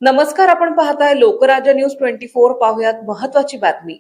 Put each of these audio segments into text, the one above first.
नमस्कार, आपण पाहताय लोकराज्य न्यूज 24। पाहुयात महत्त्वाची बातमी।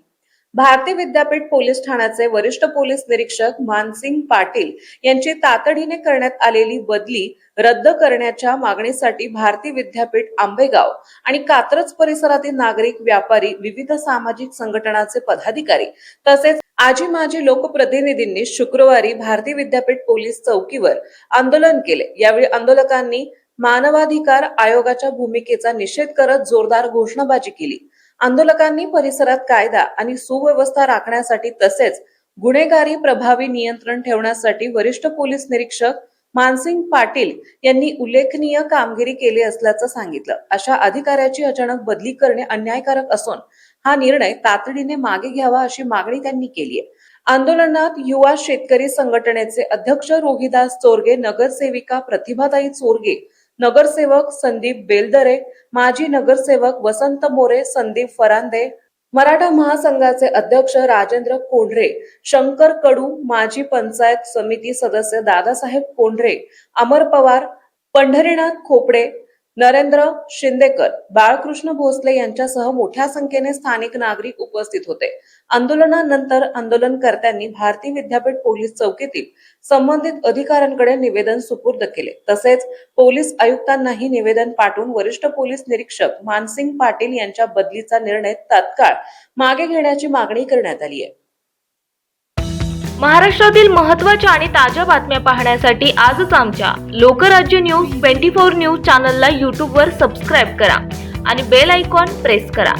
भारतीय विद्यापीठ पोलीस ठाण्याचे वरिष्ठ पोलीस निरीक्षक मानसिंग पाटील यांची तातडीने करण्यात आलेली बदली रद्द करण्याच्या मागणीसाठी भारतीय विद्यापीठ आंबेगाव आणि कात्रज परिसरातील नागरिक, व्यापारी, विविध सामाजिक संघटनांचे पदाधिकारी तसेच आजी माजी लोकप्रतिनिधींनी शुक्रवारी भारतीय विद्यापीठ पोलीस चौकीवर आंदोलन केले। यावेळी आंदोलकांनी मानवाधिकार आयोगाच्या भूमिकेचा निषेध करत जोरदार घोषणाबाजी केली। आंदोलकांनी परिसरात कायदा आणि सुव्यवस्था राखण्यासाठी तसेच गुन्हेगारी प्रभावी नियंत्रण ठेवण्यासाठी वरिष्ठ पोलीस निरीक्षक मानसिंग पाटील यांनी उल्लेखनीय कामगिरी केली असल्याचं सांगितलं। अशा अधिकाऱ्याची अचानक बदली करणे अन्यायकारक असून हा निर्णय तातडीने मागे घ्यावा अशी मागणी त्यांनी केली आहे। आंदोलनात युवा शेतकरी संघटनेचे अध्यक्ष रोहिदास चोरगे, नगरसेविका प्रतिभाताई चोरगे, नगरसेवक संदीप बेलदरे, माजी नगरसेवक वसंत मोरे, संदीप फरांदे, मराठा महासंघाचे अध्यक्ष राजेंद्र कोंढरे, शंकर कडू, माजी पंचायत समिती सदस्य दादासाहेब कोंढरे, अमर पवार, पंढरीनाथ खोपडे, नरेंद्र शिंदेकर, बाळकृष्ण भोसले यांच्यासह मोठ्या संख्येने स्थानिक नागरिक उपस्थित होते। आंदोलनानंतर आंदोलनकर्त्यांनी भारतीय विद्यापीठ पोलीस चौकीतील संबंधित अधिकाऱ्यांकडे निवेदन सुपूर्द केले। तसेच पोलीस आयुक्तांनाही निवेदन पाठवून वरिष्ठ पोलीस निरीक्षक मानसिंग पाटील यांच्या बदलीचा निर्णय तात्काळ मागे घेण्याची मागणी करण्यात आली आहे। महाराष्ट्रातील महत्त्वाच्या आणि ताज्या बातम्या पाहण्यासाठी आजच आमच्या लोकराज्य न्यूज 24 न्यूज चॅनलला YouTube वर सबस्क्राइब करा आणि बेल आयकॉन प्रेस करा।